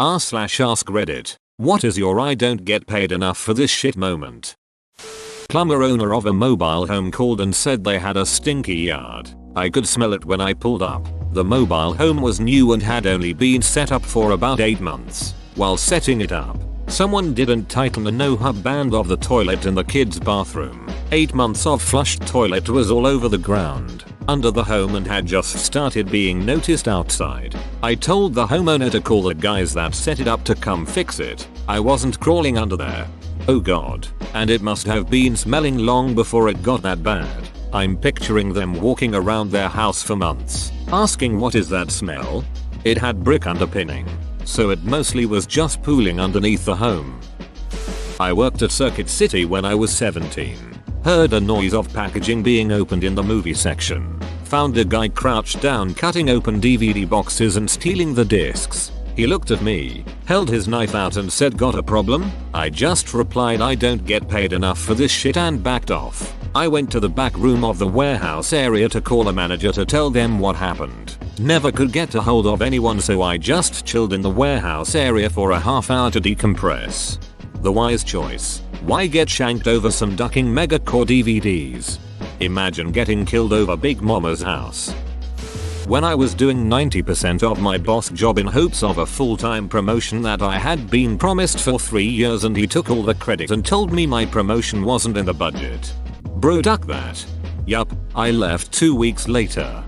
r/ask Reddit. What is your I don't get paid enough for this shit moment? Plumber owner of a mobile home called and said they had a stinky yard. I could smell it when I pulled up. The mobile home was new and had only been set up for about 8 months. While setting it up, someone didn't tighten the no-hub band of the toilet in the kids' bathroom. 8 months of flushed toilet was all over the ground, under the home, and had just started being noticed outside. I told the homeowner to call the guys that set it up to come fix it. I wasn't crawling under there. Oh god. And it must have been smelling long before it got that bad. I'm picturing them walking around their house for months, asking what is that smell? It had brick underpinning, so it mostly was just pooling underneath the home. I worked at Circuit City when I was 17. Heard a noise of packaging being opened in the movie section. Found a guy crouched down cutting open DVD boxes and stealing the discs. He looked at me, held his knife out and said, "Got a problem?" I just replied, "I don't get paid enough for this shit," and backed off. I went to the back room of the warehouse area to call a manager to tell them what happened. Never could get a hold of anyone, so I just chilled in the warehouse area for a half hour to decompress. The wise choice. Why get shanked over some ducking megacore DVDs? Imagine getting killed over Big Mama's house. When I was doing 90% of my boss job in hopes of a full-time promotion that I had been promised for 3 years, and he took all the credit and told me my promotion wasn't in the budget. Bro, duck that. Yup, I left 2 weeks later.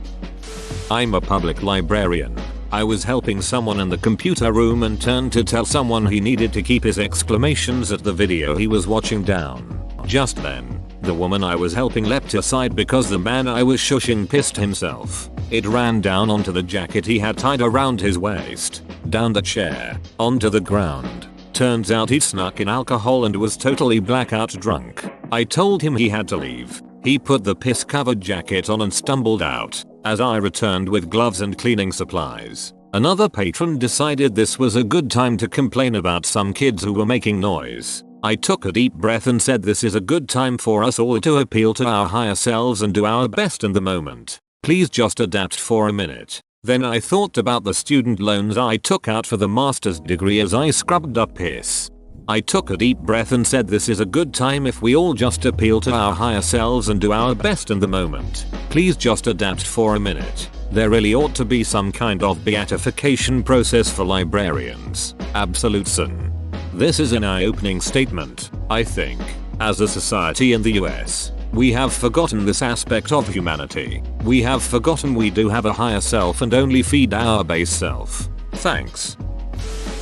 I'm a public librarian. I was helping someone in the computer room and turned to tell someone he needed to keep his exclamations at the video he was watching down. Just then, the woman I was helping leapt aside because the man I was shushing pissed himself. It ran down onto the jacket he had tied around his waist, down the chair, onto the ground. Turns out he'd snuck in alcohol and was totally blackout drunk. I told him he had to leave. He put the piss-covered jacket on and stumbled out. As I returned with gloves and cleaning supplies, another patron decided this was a good time to complain about some kids who were making noise. I took a deep breath and said, "This is a good time for us all to appeal to our higher selves and do our best in the moment. Please just adapt for a minute." Then I thought about the student loans I took out for the master's degree as I scrubbed up piss. I took a deep breath and said, "This is a good time if we all just appeal to our higher selves and do our best in the moment. Please just adapt for a minute. There really ought to be some kind of beatification process for librarians." Absolution. This is an eye-opening statement, I think. As a society in the US, we have forgotten this aspect of humanity. We have forgotten we do have a higher self and only feed our base self. Thanks.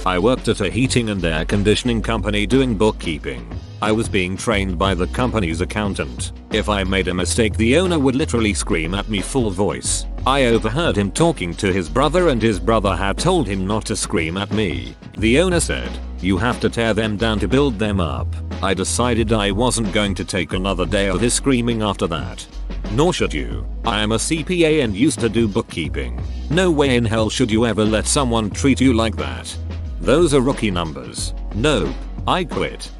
I worked at a heating and air conditioning company doing bookkeeping. I was being trained by the company's accountant. If I made a mistake, the owner would literally scream at me full voice. I overheard him talking to his brother, and his brother had told him not to scream at me. The owner said, "You have to tear them down to build them up." I decided I wasn't going to take another day of this screaming after that. Nor should you. I am a CPA and used to do bookkeeping. No way in hell should you ever let someone treat you like that. Those are rookie numbers. Nope. I quit.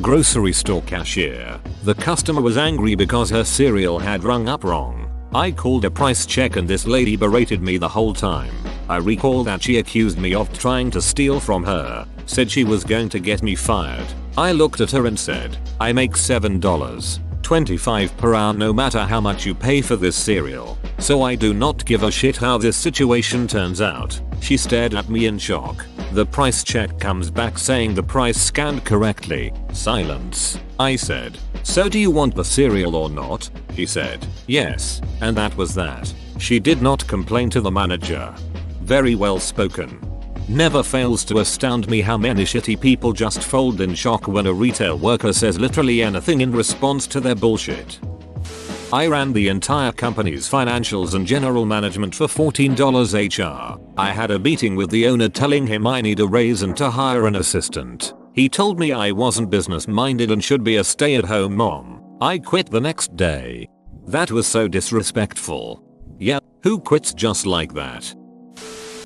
Grocery store cashier. The customer was angry because her cereal had rung up wrong. I called a price check and this lady berated me the whole time. I recall that she accused me of trying to steal from her, said she was going to get me fired. I looked at her and said, "I make $7.25 per hour no matter how much you pay for this cereal, so I do not give a shit how this situation turns out." She stared at me in shock. The price check comes back saying the price scanned correctly. Silence. I said, "So do you want the cereal or not?" She said, "Yes," and that was that. She did not complain to the manager. Very well spoken. Never fails to astound me how many shitty people just fold in shock when a retail worker says literally anything in response to their bullshit. I ran the entire company's financials and general management for $14 HR. I had a meeting with the owner telling him I need a raise and to hire an assistant. He told me I wasn't business minded and should be a stay-at-home mom. I quit the next day. That was so disrespectful. Yep, who quits just like that?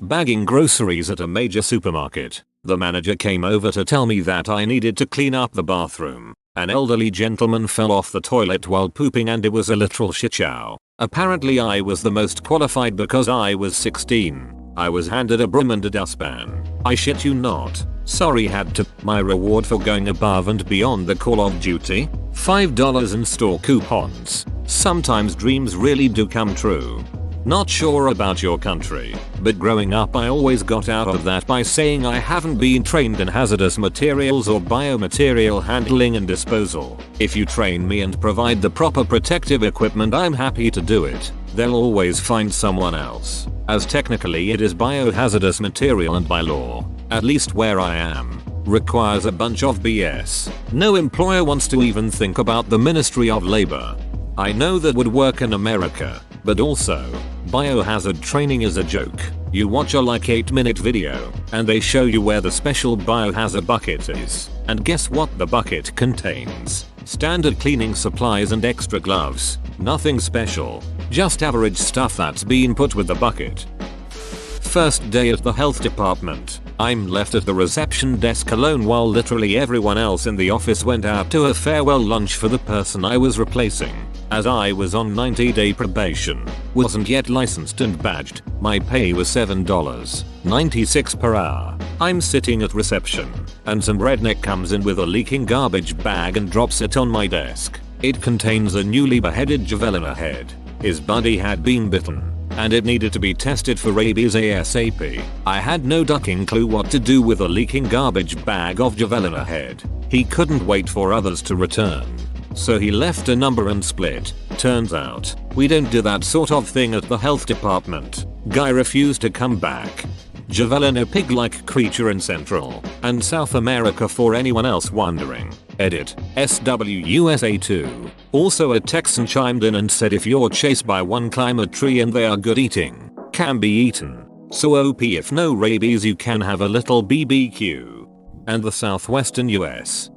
Bagging groceries at a major supermarket. The manager came over to tell me that I needed to clean up the bathroom. An elderly gentleman fell off the toilet while pooping and it was a literal shitshow. Apparently I was the most qualified because I was 16. I was handed a broom and a dustpan. I shit you not. Sorry had to. My reward for going above and beyond the Call of Duty? $5 in store coupons. Sometimes dreams really do come true. Not sure about your country, but growing up I always got out of that by saying I haven't been trained in hazardous materials or biomaterial handling and disposal. If you train me and provide the proper protective equipment, I'm happy to do it. They'll always find someone else, as technically it is biohazardous material and by law, at least where I am, requires a bunch of BS. No employer wants to even think about the Ministry of Labor. I know that would work in America, but also, biohazard training is a joke. You watch a like 8-minute video, and they show you where the special biohazard bucket is, and guess what the bucket contains? Standard cleaning supplies and extra gloves. Nothing special, just average stuff that's been put with the bucket. First day at the health department. I'm left at the reception desk alone while literally everyone else in the office went out to a farewell lunch for the person I was replacing. As I was on 90-day probation, wasn't yet licensed and badged, my pay was $7.96 per hour. I'm sitting at reception, and some redneck comes in with a leaking garbage bag and drops it on my desk. It contains a newly beheaded javelina head. His buddy had been bitten, and it needed to be tested for rabies ASAP. I had no ducking clue what to do with a leaking garbage bag of javelina head. He couldn't wait for others to return, so he left a number and split. Turns out, we don't do that sort of thing at the health department. Guy refused to come back. Javelina pig-like creature in Central and South America for anyone else wondering. Edit. SWUSA2. Also a Texan chimed in and said if you're chased by one, climb a tree and they are good eating. Can be eaten. So OP if no rabies you can have a little BBQ. And the southwestern US.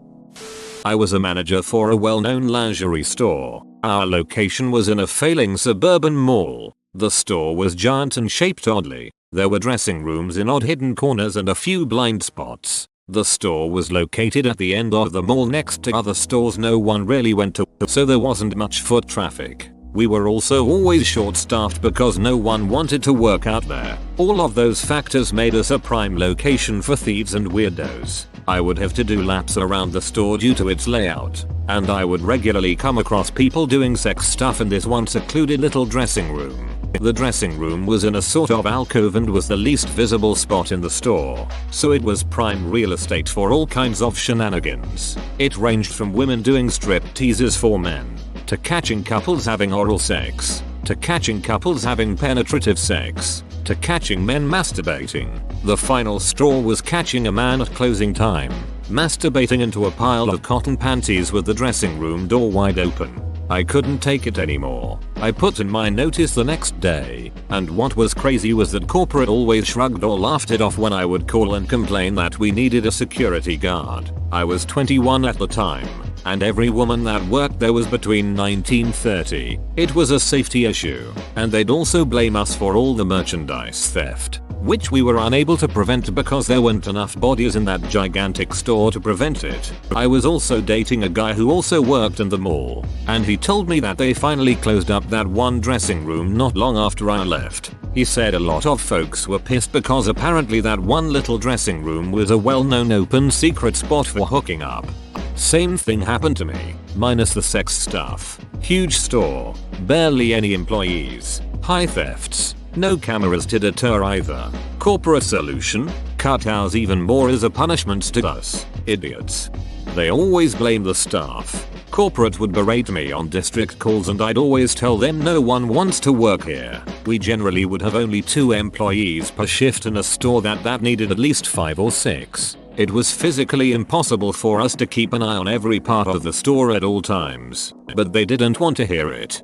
I was a manager for a well-known lingerie store. Our location was in a failing suburban mall. The store was giant and shaped oddly. There were dressing rooms in odd hidden corners and a few blind spots. The store was located at the end of the mall next to other stores no one really went to, so there wasn't much foot traffic. We were also always short-staffed because no one wanted to work out there. All of those factors made us a prime location for thieves and weirdos. I would have to do laps around the store due to its layout, and I would regularly come across people doing sex stuff in this one secluded little dressing room. The dressing room was in a sort of alcove and was the least visible spot in the store, so it was prime real estate for all kinds of shenanigans. It ranged from women doing strip teases for men, to catching couples having oral sex, to catching couples having penetrative sex, to catching men masturbating. The final straw was catching a man at closing time, masturbating into a pile of cotton panties with the dressing room door wide open. I couldn't take it anymore. I put in my notice the next day, and what was crazy was that corporate always shrugged or laughed it off when I would call and complain that we needed a security guard. I was 21 at the time, and every woman that worked there was between 19 and 30. It was a safety issue, and they'd also blame us for all the merchandise theft, which we were unable to prevent because there weren't enough bodies in that gigantic store to prevent it. I was also dating a guy who also worked in the mall, and he told me that they finally closed up that one dressing room not long after I left. He said a lot of folks were pissed because apparently that one little dressing room was a well-known open secret spot for hooking up. Same thing happened to me, minus the sex stuff. Huge store, barely any employees, high thefts, no cameras to deter either. Corporate solution? Cut hours even more as a punishment to us, idiots. They always blame the staff. Corporate would berate me on district calls and I'd always tell them no one wants to work here. We generally would have only 2 employees per shift in a store that needed at least 5 or 6. It was physically impossible for us to keep an eye on every part of the store at all times, but they didn't want to hear it.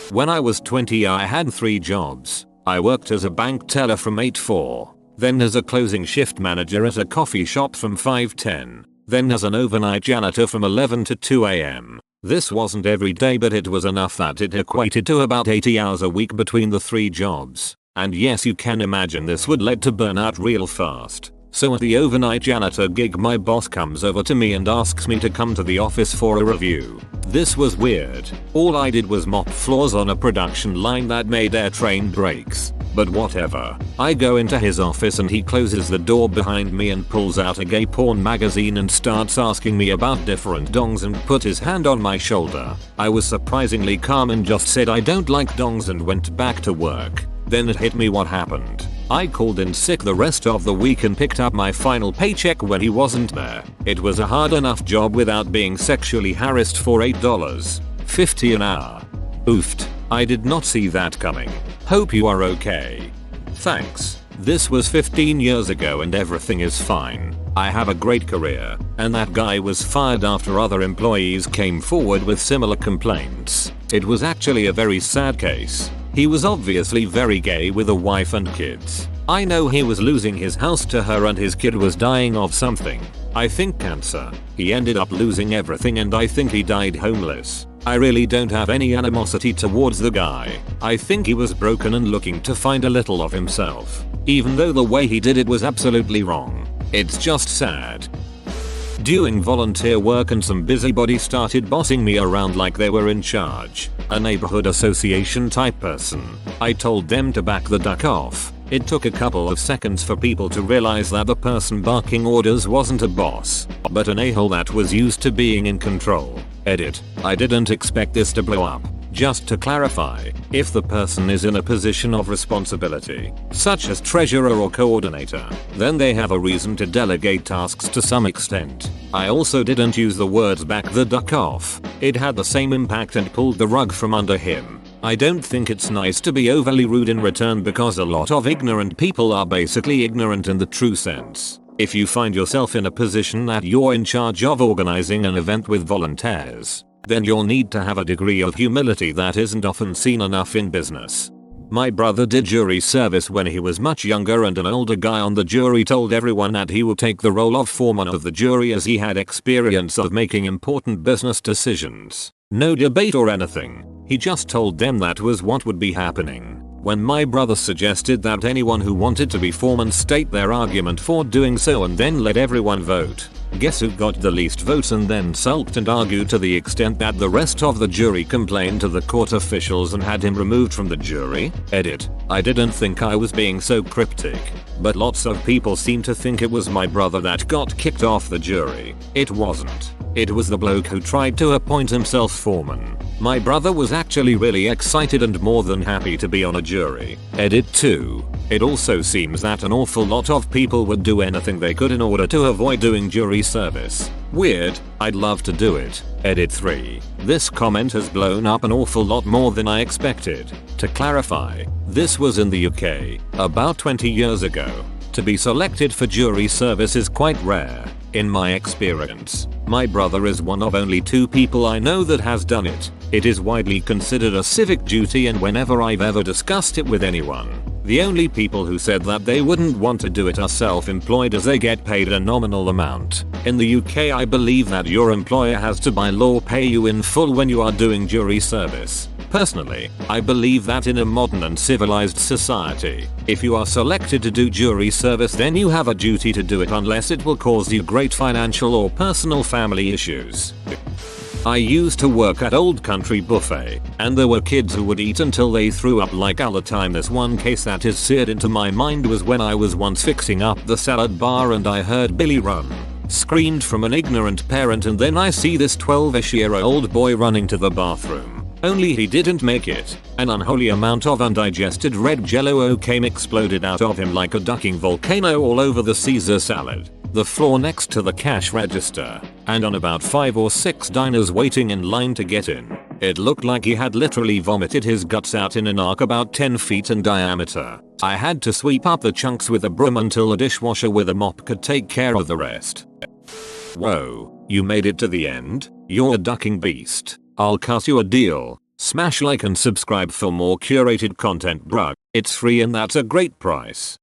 When I was 20 I had 3 jobs. I worked as a bank teller from 8-4, then as a closing shift manager at a coffee shop from 5-10, then as an overnight janitor from 11 to 2 am. This wasn't every day but it was enough that it equated to about 80 hours a week between the 3 jobs. And yes, you can imagine this would lead to burnout real fast. So at the overnight janitor gig my boss comes over to me and asks me to come to the office for a review. This was weird. All I did was mop floors on a production line that made air train breaks. but whatever. I go into his office and he closes the door behind me and pulls out a gay porn magazine and starts asking me about different dongs and put his hand on my shoulder. I was surprisingly calm and just said I don't like dongs and went back to work. Then it hit me what happened. I called in sick the rest of the week and picked up my final paycheck when he wasn't there. It was a hard enough job without being sexually harassed for $8.50 an hour. Oofed. I did not see that coming. Hope you are okay. Thanks. This was 15 years ago and everything is fine. I have a great career, and that guy was fired after other employees came forward with similar complaints. It was actually a very sad case. He was obviously very gay with a wife and kids. I know he was losing his house to her and his kid was dying of something. I think cancer. He ended up losing everything and I think he died homeless. I really don't have any animosity towards the guy. I think he was broken and looking to find a little of himself. Even though the way he did it was absolutely wrong. It's just sad. Doing volunteer work and some busybody started bossing me around like they were in charge. A neighborhood association type person. I told them to back the duck off. It took a couple of seconds for people to realize that the person barking orders wasn't a boss, but an a-hole that was used to being in control. Edit. I didn't expect this to blow up. Just to clarify, if the person is in a position of responsibility, such as treasurer or coordinator, then they have a reason to delegate tasks to some extent. I also didn't use the words back the duck off. It had the same impact and pulled the rug from under him. I don't think it's nice to be overly rude in return because a lot of ignorant people are basically ignorant in the true sense. If you find yourself in a position that you're in charge of organizing an event with volunteers, then you'll need to have a degree of humility that isn't often seen enough in business. My brother did jury service when he was much younger and an older guy on the jury told everyone that he would take the role of foreman of the jury as he had experience of making important business decisions. No debate or anything. He just told them that was what would be happening. When my brother suggested that anyone who wanted to be foreman state their argument for doing so and then let everyone vote, guess who got the least votes and then sulked and argued to the extent that the rest of the jury complained to the court officials and had him removed from the jury? Edit. I didn't think I was being so cryptic, but lots of people seem to think it was my brother that got kicked off the jury. It wasn't. It was the bloke who tried to appoint himself foreman. My brother was actually really excited and more than happy to be on a jury. Edit 2. It also seems that an awful lot of people would do anything they could in order to avoid doing jury service. Weird. I'd love to do it. Edit 3. This comment has blown up an awful lot more than I expected. To clarify, this was in the UK, about 20 years ago. To be selected for jury service is quite rare, in my experience. My brother is one of only 2 people I know that has done it. It is widely considered a civic duty and whenever I've ever discussed it with anyone, the only people who said that they wouldn't want to do it are self-employed as they get paid a nominal amount. In the UK I believe that your employer has to by law pay you in full when you are doing jury service. Personally, I believe that in a modern and civilized society, if you are selected to do jury service then you have a duty to do it unless it will cause you great financial or personal family issues. I used to work at Old Country Buffet, and there were kids who would eat until they threw up like all the time. This one case that is seared into my mind was when I was once fixing up the salad bar and I heard Billy run. Screamed from an ignorant parent and then I see this 12-ish-year-old boy running to the bathroom. Only he didn't make it. An unholy amount of undigested red jello came exploded out of him like a ducking volcano all over the Caesar salad, the floor next to the cash register, and on about 5 or 6 diners waiting in line to get in. It looked like he had literally vomited his guts out in an arc about 10 feet in diameter. I had to sweep up the chunks with a broom until a dishwasher with a mop could take care of the rest. Whoa, you made it to the end? You're a ducking beast. I'll cut you a deal. Smash like and subscribe for more curated content, bruh. It's free and that's a great price.